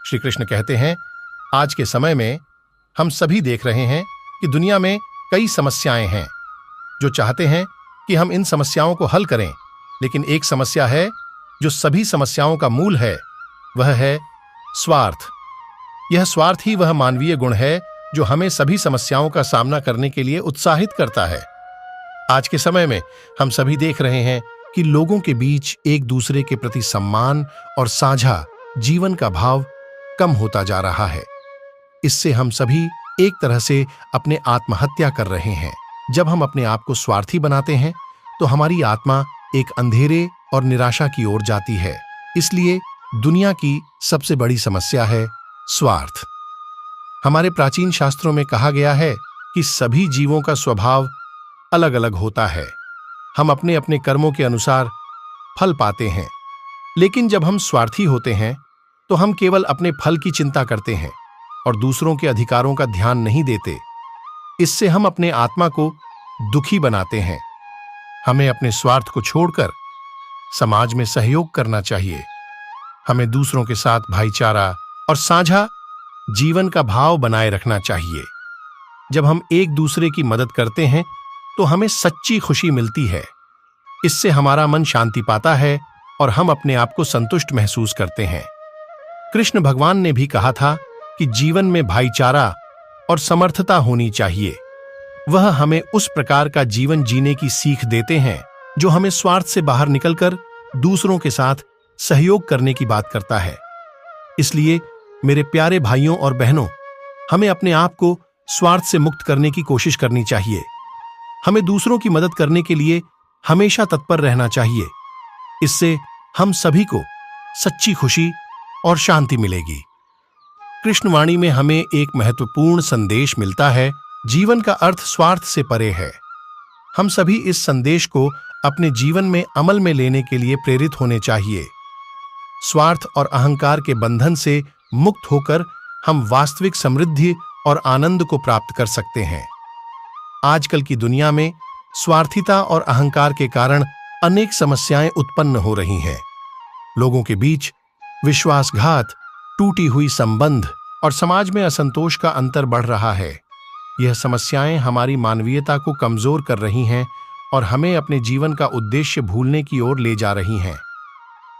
श्री कृष्ण कहते हैं, आज के समय में हम सभी देख रहे हैं कि दुनिया में कई समस्याएं हैं। जो चाहते हैं कि हम इन समस्याओं को हल करें, लेकिन एक समस्या है जो सभी समस्याओं का मूल है, वह है स्वार्थ। यह स्वार्थ ही वह मानवीय गुण है जो हमें सभी समस्याओं का सामना करने के लिए उत्साहित करता है। आज के समय में हम सभी देख रहे हैं कि लोगों के बीच एक दूसरे के प्रति सम्मान और साझा जीवन का भाव कम होता जा रहा है। इससे हम सभी एक तरह से अपने आत्महत्या कर रहे हैं। जब हम अपने आप को स्वार्थी बनाते हैं तो हमारी आत्मा एक अंधेरे और निराशा की ओर जाती है। इसलिए दुनिया की सबसे बड़ी समस्या है स्वार्थ। हमारे प्राचीन शास्त्रों में कहा गया है कि सभी जीवों का स्वभाव अलग अलग होता है। हम अपने अपने कर्मों के अनुसार फल पाते हैं, लेकिन जब हम स्वार्थी होते हैं तो हम केवल अपने फल की चिंता करते हैं और दूसरों के अधिकारों का ध्यान नहीं देते। इससे हम अपने आत्मा को दुखी बनाते हैं। हमें अपने स्वार्थ को छोड़कर समाज में सहयोग करना चाहिए। हमें दूसरों के साथ भाईचारा और साझा जीवन का भाव बनाए रखना चाहिए। जब हम एक दूसरे की मदद करते हैं तो हमें सच्ची खुशी मिलती है। इससे हमारा मन शांति पाता है और हम अपने आप को संतुष्ट महसूस करते हैं। कृष्ण भगवान ने भी कहा था कि जीवन में भाईचारा और समर्थता होनी चाहिए। वह हमें उस प्रकार का जीवन जीने की सीख देते हैं जो हमें स्वार्थ से बाहर निकलकर दूसरों के साथ सहयोग करने की बात करता है। इसलिए मेरे प्यारे भाइयों और बहनों, हमें अपने आप को स्वार्थ से मुक्त करने की कोशिश करनी चाहिए। हमें दूसरों की मदद करने के लिए हमेशा तत्पर रहना चाहिए। इससे हम सभी को सच्ची खुशी और शांति मिलेगी। कृष्णवाणी में हमें एक महत्वपूर्ण संदेश मिलता है, जीवन का अर्थ स्वार्थ से परे है। हम सभी इस संदेश को अपने जीवन में अमल में लेने के लिए प्रेरित होने चाहिए। स्वार्थ और अहंकार के बंधन से मुक्त होकर हम वास्तविक समृद्धि और आनंद को प्राप्त कर सकते हैं। आजकल की दुनिया में स्वार्थीता और अहंकार के कारण अनेक समस्याएं उत्पन्न हो रही हैं। लोगों के बीच विश्वासघात, टूटी हुई संबंध और समाज में असंतोष का अंतर बढ़ रहा है। यह समस्याएं हमारी मानवीयता को कमजोर कर रही हैं और हमें अपने जीवन का उद्देश्य भूलने की ओर ले जा रही हैं।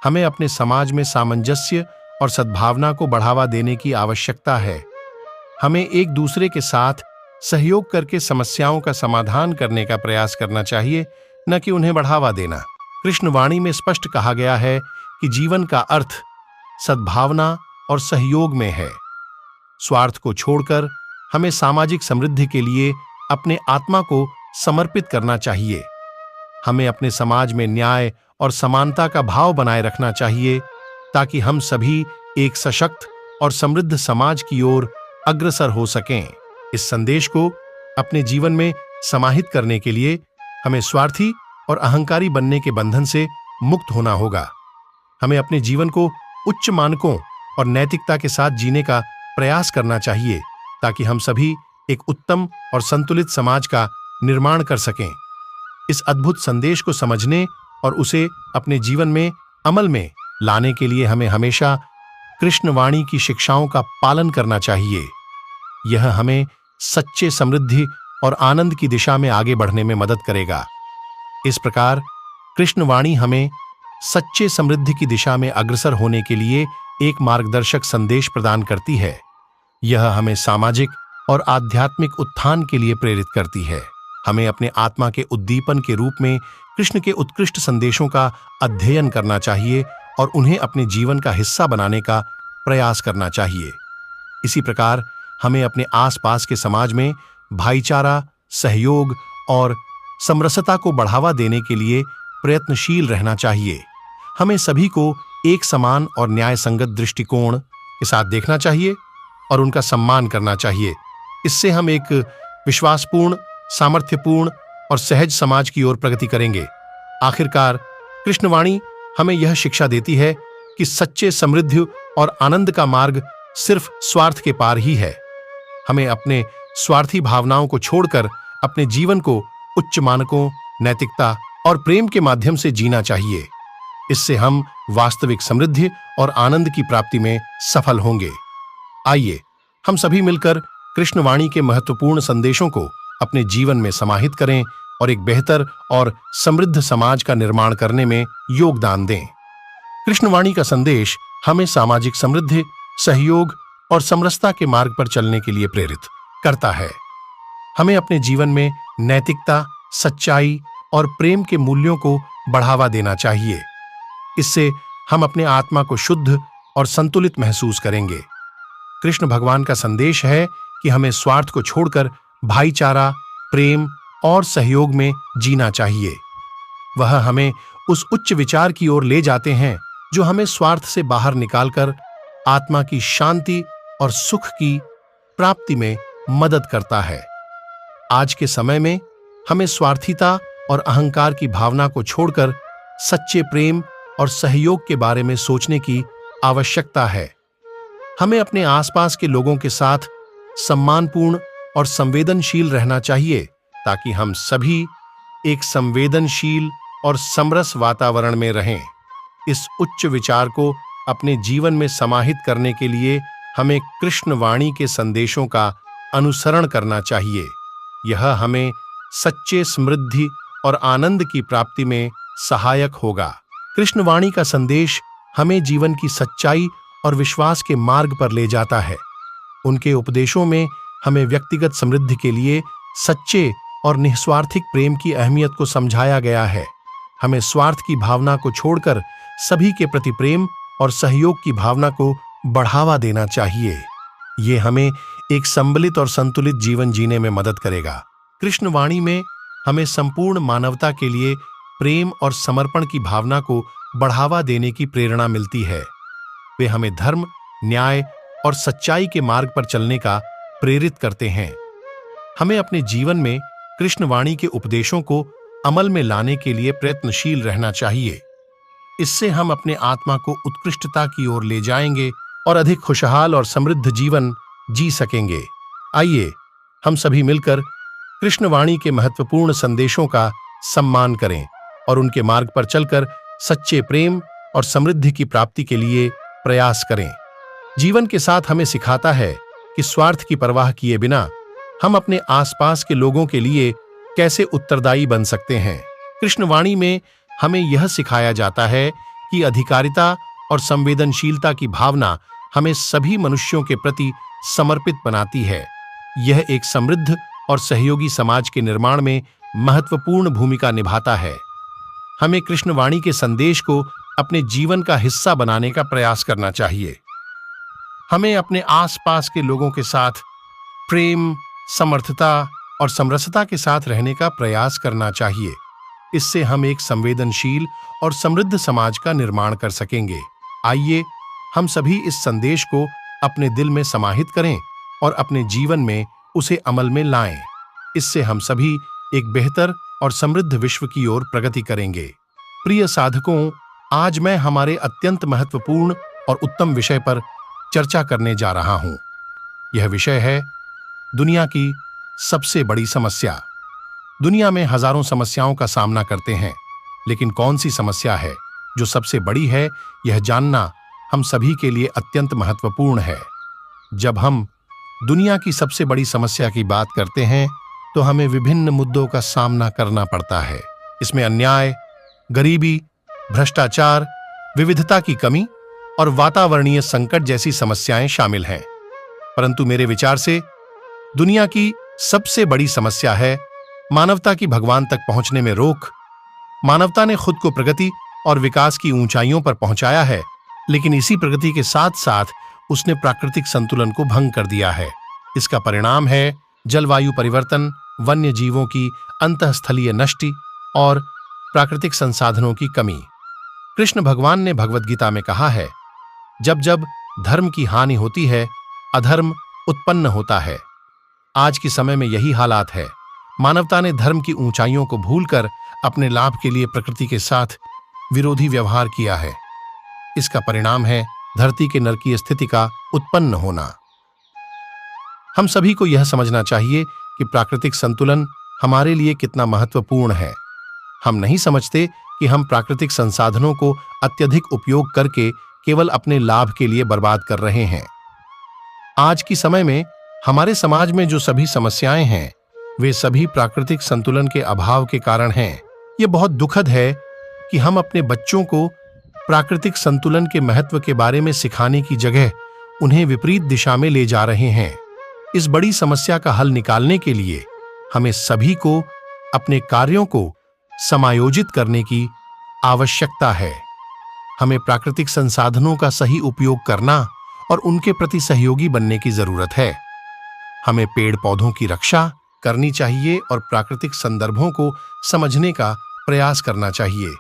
हमें अपने समाज में सामंजस्य और सद्भावना को बढ़ावा देने की आवश्यकता है। हमें एक दूसरे के साथ सहयोग करके समस्याओं का समाधान करने का प्रयास करना चाहिए, न कि उन्हें बढ़ावा देना। कृष्णवाणी में स्पष्ट कहा गया है कि जीवन का अर्थ सद्भावना और सहयोग में है। स्वार्थ को छोड़कर हमें सामाजिक समृद्धि के लिए अपने आत्मा को समर्पित करना चाहिए। हमें अपने समाज में न्याय और समानता का भाव बनाए रखना चाहिए, ताकि हम सभी एक सशक्त और समृद्ध समाज की ओर अग्रसर हो सकें। इस संदेश को अपने जीवन में समाहित करने के लिए हमें स्वार्थी और अहंकारी बनने के बंधन से मुक्त होना होगा। हमें अपने जीवन को उच्च मानकों और नैतिकता के साथ जीने का प्रयास करना चाहिए, ताकि हम सभी एक उत्तम और संतुलित समाज का निर्माण कर सकें। इस अद्भुत संदेश को समझने और उसे अपने जीवन में अमल में लाने के लिए हमें हमेशा कृष्णवाणी की शिक्षाओं का पालन करना चाहिए। यह हमें सच्चे समृद्धि और आनंद की दिशा में आगे बढ़ने में मदद करेगा। इस प्रकार कृष्णवाणी हमें सच्चे समृद्धि की दिशा में अग्रसर होने के लिए एक मार्गदर्शक संदेश प्रदान करती है। यह हमें सामाजिक और आध्यात्मिक उत्थान के लिए प्रेरित करती है। हमें अपने आत्मा के उद्दीपन के रूप में कृष्ण के उत्कृष्ट संदेशों का अध्ययन करना चाहिए और उन्हें अपने जीवन का हिस्सा बनाने का प्रयास करना चाहिए। इसी प्रकार हमें अपने आसपास के समाज में भाईचारा, सहयोग और समरसता को बढ़ावा देने के लिए प्रयत्नशील रहना चाहिए। हमें सभी को एक समान और न्याय संगत दृष्टिकोण के साथ देखना चाहिए और उनका सम्मान करना चाहिए। इससे हम एक विश्वासपूर्ण, सामर्थ्यपूर्ण और सहज समाज की ओर प्रगति करेंगे। आखिरकार कृष्णवाणी हमें यह शिक्षा देती है कि सच्चे समृद्धि और आनंद का मार्ग सिर्फ स्वार्थ के पार ही है। हमें अपने स्वार्थी भावनाओं को छोड़कर अपने जीवन को उच्च मानकों, नैतिकता और प्रेम के माध्यम से जीना चाहिए। इससे हम वास्तविक समृद्धि और आनंद की प्राप्ति में सफल होंगे। आइए हम सभी मिलकर कृष्णवाणी के महत्वपूर्ण संदेशों को अपने जीवन में समाहित करें और एक बेहतर और समृद्ध समाज का निर्माण करने में योगदान दें। कृष्णवाणी का संदेश हमें सामाजिक समृद्धि, सहयोग और समरसता के मार्ग पर चलने के लिए प्रेरित करता है। हमें अपने जीवन में नैतिकता, सच्चाई और प्रेम के मूल्यों को बढ़ावा देना चाहिए। इससे हम अपने आत्मा को शुद्ध और संतुलित महसूस करेंगे। कृष्ण भगवान का संदेश है कि हमें स्वार्थ को छोड़कर भाईचारा, प्रेम और सहयोग में जीना चाहिए। वह हमें उस उच्च विचार की ओर ले जाते हैं जो हमें स्वार्थ से बाहर निकालकर आत्मा की शांति और सुख की प्राप्ति में मदद करता है। आज के समय में हमें स्वार्थीता और अहंकार की भावना को छोड़कर सच्चे प्रेम और सहयोग के बारे में सोचने की आवश्यकता है। हमें अपने आसपास के लोगों के साथ सम्मानपूर्ण और संवेदनशील रहना चाहिए ताकि हम सभी एक संवेदनशील और समरस वातावरण में रहें। इस उच्च विचार को अपने जीवन में समाहित करने के लिए हमें कृष्णवाणी के संदेशों का अनुसरण करना चाहिए। यह हमें सच्चे समृद्धि और आनंद की प्राप्ति में सहायक होगा। कृष्णवाणी का संदेश हमें जीवन की सच्चाई और विश्वास के मार्ग पर ले जाता है। उनके उपदेशों में हमें व्यक्तिगत समृद्धि के लिए सच्चे और निस्वार्थिक प्रेम की अहमियत को समझाया गया है। हमें स्वार्थ की भावना को छोड़कर सभी के प्रति प्रेम और सहयोग की भावना को बढ़ावा देना चाहिए। ये हमें एक सम्मिलित और संतुलित जीवन जीने में मदद करेगा। कृष्णवाणी में हमें संपूर्ण मानवता के लिए प्रेम और समर्पण की भावना को बढ़ावा देने की प्रेरणा मिलती है। वे हमें धर्म, न्याय और सच्चाई के मार्ग पर चलने का प्रेरित करते हैं। हमें अपने जीवन में कृष्णवाणी के उपदेशों को अमल में लाने के लिए प्रयत्नशील रहना चाहिए। इससे हम अपने आत्मा को उत्कृष्टता की ओर ले जाएंगे और अधिक खुशहाल और समृद्ध जीवन जी सकेंगे। आइए हम सभी मिलकर कृष्णवाणी के महत्वपूर्ण संदेशों का सम्मान करें और उनके मार्ग पर चलकर सच्चे प्रेम और समृद्धि की प्राप्ति के लिए प्रयास करें। जीवन के साथ हमें सिखाता है कि स्वार्थ की परवाह किए बिना हम अपने आसपास के लोगों के लिए कैसे उत्तरदायी बन सकते हैं। कृष्णवाणी में हमें यह सिखाया जाता है कि अधिकारिता और संवेदनशीलता की भावना हमें सभी मनुष्यों के प्रति समर्पित बनाती है। यह एक समृद्ध और सहयोगी समाज के निर्माण में महत्वपूर्ण भूमिका निभाता है। हमें कृष्णवाणी के संदेश को अपने जीवन का हिस्सा बनाने का प्रयास करना चाहिए। हमें अपने आसपास के लोगों के साथ प्रेम, समर्थता और समरसता के साथ रहने का प्रयास करना चाहिए। इससे हम एक संवेदनशील और समृद्ध समाज का निर्माण कर सकेंगे। आइए हम सभी इस संदेश को अपने दिल में समाहित करें और अपने जीवन में उसे अमल में लाएं। इससे हम सभी एक बेहतर और समृद्ध विश्व की ओर प्रगति करेंगे। प्रिय साधकों, आज मैं हमारे अत्यंत महत्वपूर्ण और उत्तम विषय पर चर्चा करने जा रहा हूं। यह विषय है दुनिया की सबसे बड़ी समस्या। दुनिया में हजारों समस्याओं का सामना करते हैं, लेकिन कौन सी समस्या है जो सबसे बड़ी है, यह जानना हम सभी के लिए अत्यंत महत्वपूर्ण है। जब हम दुनिया की सबसे बड़ी समस्या की बात करते हैं तो हमें विभिन्न मुद्दों का सामना करना पड़ता है। इसमें अन्याय, गरीबी, भ्रष्टाचार, विविधता की कमी और वातावरणीय संकट जैसी समस्याएं शामिल हैं। परंतु मेरे विचार से दुनिया की सबसे बड़ी समस्या है मानवता की भगवान तक पहुंचने में रोक। मानवता ने खुद को प्रगति और विकास की ऊंचाइयों पर पहुंचाया है, लेकिन इसी प्रगति के साथ साथ उसने प्राकृतिक संतुलन को भंग कर दिया है। इसका परिणाम है जलवायु परिवर्तन, वन्य जीवों की अंतःस्थलीय नष्टि और प्राकृतिक संसाधनों की कमी। कृष्ण भगवान ने भगवद गीता में कहा है, जब जब धर्म की हानि होती है, अधर्म उत्पन्न होता है। आज के समय में यही हालात है। मानवता ने धर्म की ऊंचाइयों को भूलकर अपने लाभ के लिए प्रकृति के साथ विरोधी व्यवहार किया है। इसका परिणाम है धरती के नरकीय स्थिति का उत्पन्न होना। हम सभी को यह समझना चाहिए कि प्राकृतिक संतुलन हमारे लिए कितना महत्वपूर्ण है। हम नहीं समझते कि हम प्राकृतिक संसाधनों को अत्यधिक उपयोग करके केवल अपने लाभ के लिए बर्बाद कर रहे हैं। आज की समय में हमारे समाज में जो सभी समस्याएं हैं, वे सभी प्राकृतिक संतुलन के अभाव के कारण हैं। यह बहुत दुखद है कि हम अपने बच्चों को प्राकृतिक संतुलन के महत्व के बारे में सिखाने की जगह उन्हें विपरीत दिशा में ले जा रहे हैं। इस बड़ी समस्या का हल निकालने के लिए हमें सभी को अपने कार्यों को समायोजित करने की आवश्यकता है। हमें प्राकृतिक संसाधनों का सही उपयोग करना और उनके प्रति सहयोगी बनने की जरूरत है। हमें पेड़ पौधों की रक्षा करनी चाहिए और प्राकृतिक संदर्भों को समझने का प्रयास करना चाहिए।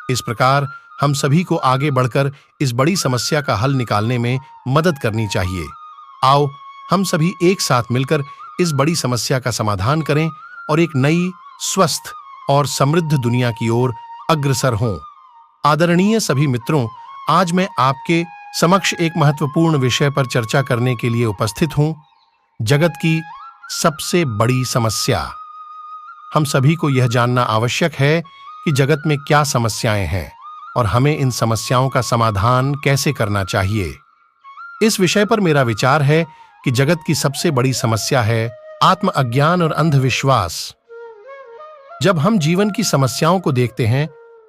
इस प्रकार हम सभी को आगे बढ़कर इस बड़ी समस्या का हल निकालने में मदद करनी चाहिए। आओ हम सभी एक साथ मिलकर इस बड़ी समस्या का समाधान करें और एक नई, स्वस्थ और समृद्ध दुनिया की ओर अग्रसर हों। आदरणीय सभी मित्रों, आज मैं आपके समक्ष एक महत्वपूर्ण विषय पर चर्चा करने के लिए उपस्थित हूं। जगत की सबसे बड़ी समस्या। हम सभी को यह जानना आवश्यक है कि जगत में क्या समस्याएं हैं और हमें इन समस्याओं का समाधान कैसे करना चाहिए। इस विषय पर मेरा विचार है कि जगत की सबसे बड़ी समस्या है आत्म अज्ञान और अंधविश्वास। जब हम जीवन की समस्याओं को देखते हैं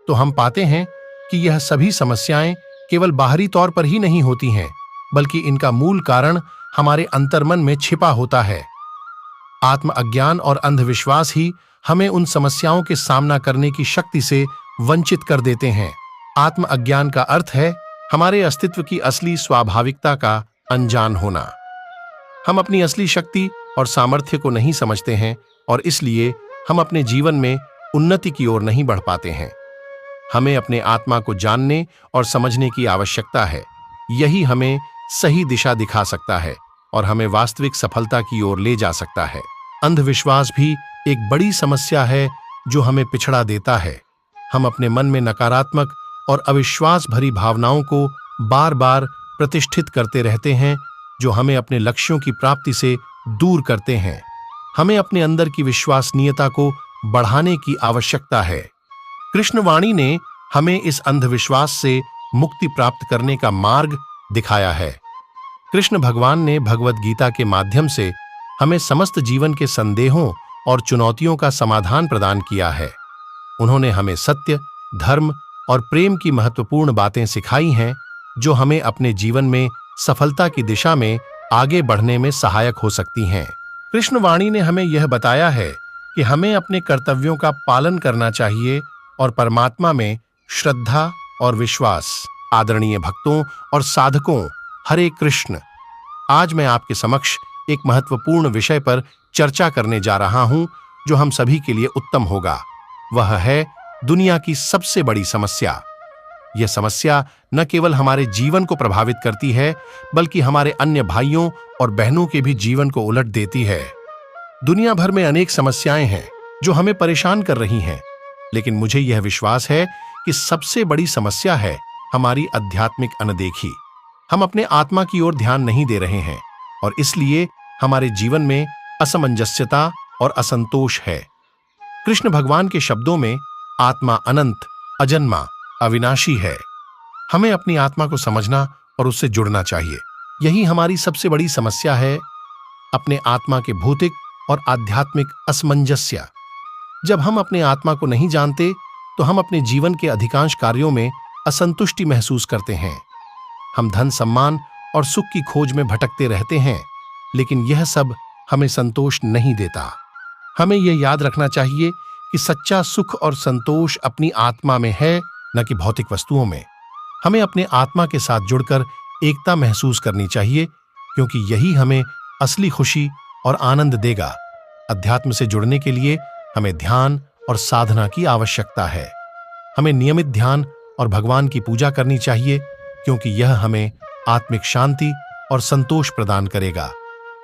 तो हम पाते हैं कि यह सभी समस्याएं केवल बाहरी तौर पर ही नहीं होती हैं, बल्कि इनका मूल कारण हमारे अंतर्मन में छिपा होता है। आत्म अज्ञान और अंधविश्वास ही हमें उन समस्याओं के सामना करने की शक्ति से वंचित कर देते हैं। आत्म अज्ञान का अर्थ है हमारे अस्तित्व की असली स्वाभाविकता का अनजान होना। हम अपनी असली शक्ति और सामर्थ्य को नहीं समझते हैं और इसलिए हम अपने जीवन में उन्नति की ओर नहीं बढ़ पाते हैं। हमें अपने आत्मा को जानने और समझने की आवश्यकता है। यही हमें सही दिशा दिखा सकता है और हमें वास्तविक सफलता की ओर ले जा सकता है। अंधविश्वास भी एक बड़ी समस्या है जो हमें पिछड़ा देता है। हम अपने मन में नकारात्मक और अविश्वास भरी भावनाओं को बार बार प्रतिष्ठित करते रहते हैं, जो हमें अपने लक्ष्यों की प्राप्ति से दूर करते हैं। हमें अपने अंदर की विश्वसनीयता को बढ़ाने की आवश्यकता है। कृष्णवाणी ने हमें इस अंधविश्वास से मुक्ति प्राप्त करने का मार्ग दिखाया है। कृष्ण भगवान ने भगवद गीता के माध्यम से हमें समस्त जीवन के संदेहों और चुनौतियों का समाधान प्रदान किया है। उन्होंने हमें सत्य, धर्म और प्रेम की महत्वपूर्ण बातें सिखाई हैं, जो हमें अपने जीवन में सफलता की दिशा में आगे बढ़ने में सहायक हो सकती हैं। कृष्णवाणी ने हमें यह बताया है कि हमें अपने कर्तव्यों का पालन करना चाहिए और परमात्मा में श्रद्धा और विश्वास। आदरणीय भक्तों और साधकों, हरे कृष्ण। आज मैं आपके समक्ष एक महत्वपूर्ण विषय पर चर्चा करने जा रहा हूं, जो हम सभी के लिए उत्तम होगा। वह है दुनिया की सबसे बड़ी समस्या। यह समस्या न केवल हमारे जीवन को प्रभावित करती है, बल्कि हमारे अन्य भाइयों और बहनों के भी जीवन को उलट देती है। दुनिया भर में अनेक समस्याएं हैं जो हमें परेशान कर रही हैं, लेकिन मुझे यह विश्वास है कि सबसे बड़ी समस्या है हमारी आध्यात्मिक अनदेखी। हम अपने आत्मा की ओर ध्यान नहीं दे रहे हैं और इसलिए हमारे जीवन में असमंजस्यता और असंतोष है। कृष्ण भगवान के शब्दों में आत्मा अनंत, अजन्मा, अविनाशी है। हमें अपनी आत्मा को समझना और उससे जुड़ना चाहिए। यही हमारी सबसे बड़ी समस्या है, अपने आत्मा के भौतिक और आध्यात्मिक असमंजस्य। जब हम अपने आत्मा को नहीं जानते तो हम अपने जीवन के अधिकांश कार्यों में असंतुष्टि महसूस करते हैं। हम धन, सम्मान और सुख की खोज में भटकते रहते हैं, लेकिन यह सब हमें संतोष नहीं देता। हमें यह याद रखना चाहिए कि सच्चा सुख और संतोष अपनी आत्मा में है, न कि भौतिक वस्तुओं में। हमें अपने आत्मा के साथ जुड़कर एकता महसूस करनी चाहिए, क्योंकि यही हमें असली खुशी और आनंद देगा। अध्यात्म से जुड़ने के लिए हमें ध्यान और साधना की आवश्यकता है। हमें नियमित ध्यान और भगवान की पूजा करनी चाहिए, क्योंकि यह हमें आत्मिक शांति और संतोष प्रदान करेगा।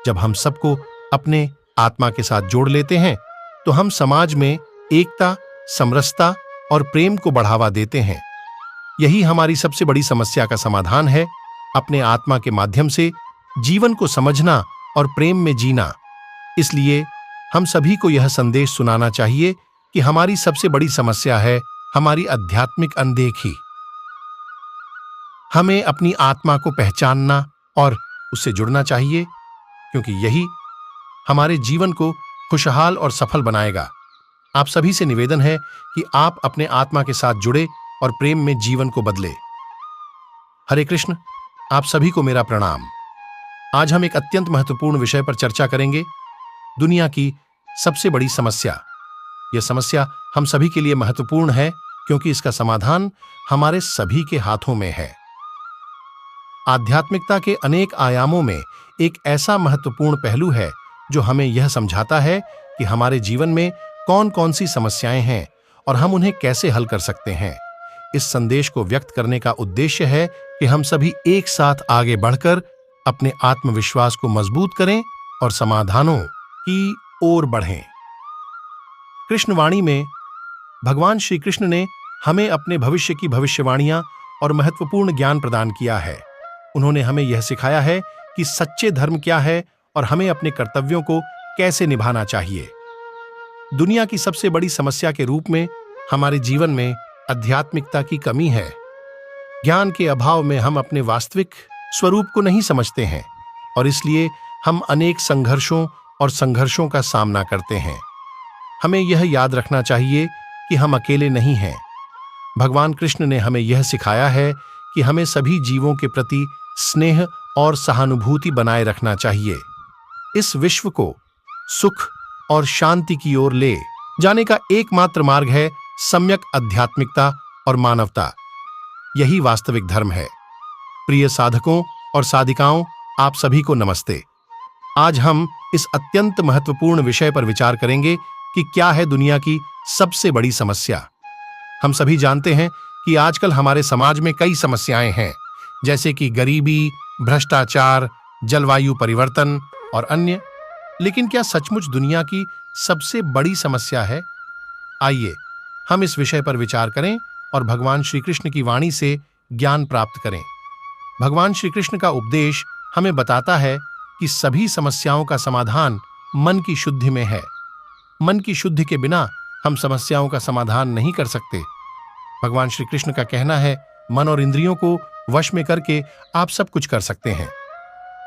जब हम सबको अपने आत्मा के साथ जोड़ लेते हैं तो हम समाज में एकता, समरसता और प्रेम को बढ़ावा देते हैं। यही हमारी सबसे बड़ी समस्या का समाधान है, अपने आत्मा के माध्यम से जीवन को समझना और प्रेम में जीना। इसलिए हम सभी को यह संदेश सुनाना चाहिए कि हमारी सबसे बड़ी समस्या है हमारी आध्यात्मिक अनदेखी। हमें अपनी आत्मा को पहचानना और उससे जुड़ना चाहिए, क्योंकि यही हमारे जीवन को खुशहाल और सफल बनाएगा। आप सभी से निवेदन है कि आप अपने आत्मा के साथ जुड़े और प्रेम में जीवन को बदले। हरे कृष्ण। आप सभी को मेरा प्रणाम। आज हम एक अत्यंत महत्वपूर्ण विषय पर चर्चा करेंगे, दुनिया की सबसे बड़ी समस्या। यह समस्या हम सभी के लिए महत्वपूर्ण है, क्योंकि इसका समाधान हमारे सभी के हाथों में है। आध्यात्मिकता के अनेक आयामों में एक ऐसा महत्वपूर्ण पहलू है जो हमें यह समझाता है कि हमारे जीवन में कौन कौन सी समस्याएं हैं और हम उन्हें कैसे हल कर सकते हैं। इस संदेश को व्यक्त करने का उद्देश्य है कि हम सभी एक साथ आगे बढ़कर अपने आत्मविश्वास को मजबूत करें और समाधानों की ओर बढ़ें। कृष्णवाणी में भगवान श्री कृष्ण ने हमें अपने भविष्य की भविष्यवाणियां और महत्वपूर्ण ज्ञान प्रदान किया है। उन्होंने हमें यह सिखाया है कि सच्चे धर्म क्या है और हमें अपने कर्तव्यों को कैसे निभाना चाहिए। दुनिया की सबसे बड़ी समस्या के रूप में हमारे जीवन में आध्यात्मिकता की कमी है। ज्ञान के अभाव में हम अपने वास्तविक स्वरूप को नहीं समझते हैं और इसलिए हम अनेक संघर्षों का सामना करते हैं। हमें यह याद रखना चाहिए कि हम अकेले नहीं हैं। भगवान कृष्ण ने हमें यह सिखाया है कि हमें सभी जीवों के प्रति स्नेह और सहानुभूति बनाए रखना चाहिए। इस विश्व को सुख और शांति की ओर ले जाने का एकमात्र मार्ग है सम्यक आध्यात्मिकता और मानवता। यही वास्तविक धर्म है। प्रिय साधकों और साधिकाओं, आप सभी को नमस्ते। आज हम इस अत्यंत महत्वपूर्ण विषय पर विचार करेंगे कि क्या है दुनिया की सबसे बड़ी समस्या। हम सभी जानते हैं कि आजकल हमारे समाज में कई समस्याएं हैं, जैसे कि गरीबी, भ्रष्टाचार, जलवायु परिवर्तन और अन्य। लेकिन क्या सचमुच दुनिया की सबसे बड़ी समस्या है? आइए हम इस विषय पर विचार करें और भगवान श्री कृष्ण की वाणी से ज्ञान प्राप्त करें। भगवान श्री कृष्ण का उपदेश हमें बताता है कि सभी समस्याओं का समाधान मन की शुद्धि में है। मन की शुद्धि के बिना हम समस्याओं का समाधान नहीं कर सकते। भगवान श्री कृष्ण का कहना है, मन और इंद्रियों को वश में करके आप सब कुछ कर सकते हैं।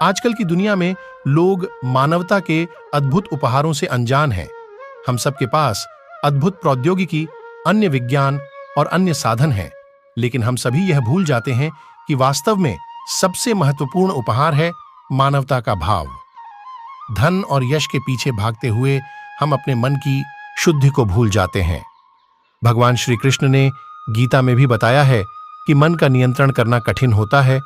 आजकल की दुनिया में लोग मानवता के अद्भुत उपहारों से अनजान हैं। हम सबके पास अद्भुत प्रौद्योगिकी, अन्य विज्ञान और अन्य साधन हैं, लेकिन हम सभी यह भूल जाते हैं कि वास्तव में सबसे महत्वपूर्ण उपहार है मानवता का भाव। धन और यश के पीछे भागते हुए हम अपने मन की शुद्धि को भूल जाते हैं। भगवान श्री कृष्ण ने गीता में भी बताया है कि मन का नियंत्रण करना कठिन होता है,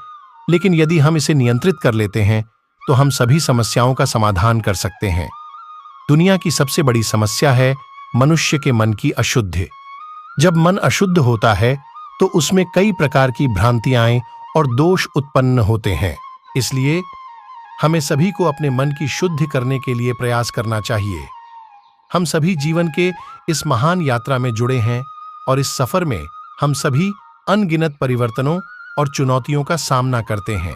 लेकिन यदि हम इसे नियंत्रित कर लेते हैं तो हम सभी समस्याओं का समाधान कर सकते हैं। दुनिया की सबसे बड़ी समस्या है मनुष्य के मन की अशुद्धि। जब मन अशुद्ध होता है तो उसमें कई प्रकार की भ्रांतियां और दोष उत्पन्न होते हैं। इसलिए हमें सभी को अपने मन की शुद्धि करने के लिए प्रयास करना चाहिए। हम सभी जीवन के इस महान यात्रा में जुड़े हैं और इस सफर में हम सभी अनगिनत परिवर्तनों और चुनौतियों का सामना करते हैं।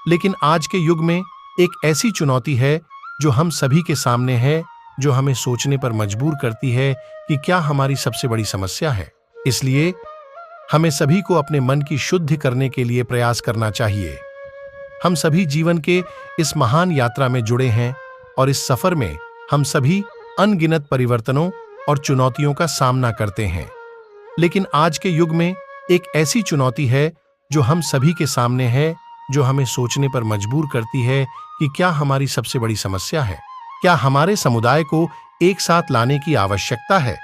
लेकिन आज के युग में एक ऐसी चुनौती है जो हम सभी के सामने है, जो हमें सोचने पर मजबूर करती है कि क्या हमारी सबसे बड़ी समस्या है। इसलिए हमें सभी को अपने मन की शुद्धि करने के लिए प्रयास करना चाहिए। हम सभी जीवन के इस महान यात्रा में जुड़े हैं और इस सफर में हम सभी अनगिनत परिवर्तनों और चुनौतियों का सामना करते हैं। लेकिन आज के युग में एक ऐसी चुनौती है जो हम सभी के सामने है, जो हमें सोचने पर मजबूर करती है कि क्या हमारी सबसे बड़ी समस्या है। क्या हमारे समुदाय को एक साथ लाने की आवश्यकता है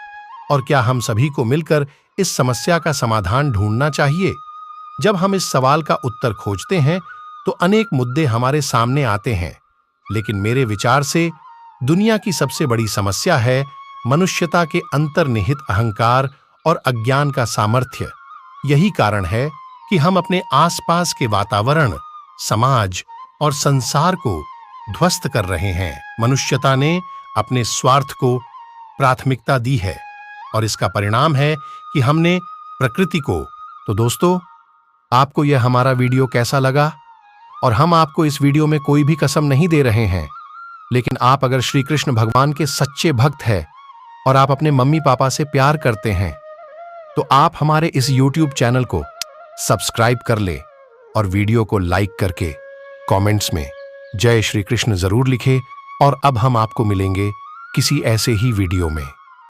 और क्या हम सभी को मिलकर इस समस्या का समाधान ढूंढना चाहिए। जब हम इस सवाल का उत्तर खोजते हैं तो अनेक मुद्दे हमारे सामने आते हैं, लेकिन मेरे विचार से दुनिया की सबसे बड़ी समस्या है मनुष्यता के अंतर्निहित अहंकार और अज्ञान का सामर्थ्य। यही कारण है कि हम अपने आसपास के वातावरण, समाज और संसार को ध्वस्त कर रहे हैं। मनुष्यता ने अपने स्वार्थ को प्राथमिकता दी है और इसका परिणाम है कि हमने प्रकृति को। तो दोस्तों, आपको यह हमारा वीडियो कैसा लगा? और हम आपको इस वीडियो में कोई भी कसम नहीं दे रहे हैं, लेकिन आप अगर श्री कृष्ण भगवान के सच्चे भक्त हैं और आप अपने मम्मी पापा से प्यार करते हैं तो आप हमारे इस YouTube चैनल को सब्सक्राइब कर ले और वीडियो को लाइक करके कमेंट्स में जय श्री कृष्ण जरूर लिखे। और अब हम आपको मिलेंगे किसी ऐसे ही वीडियो में।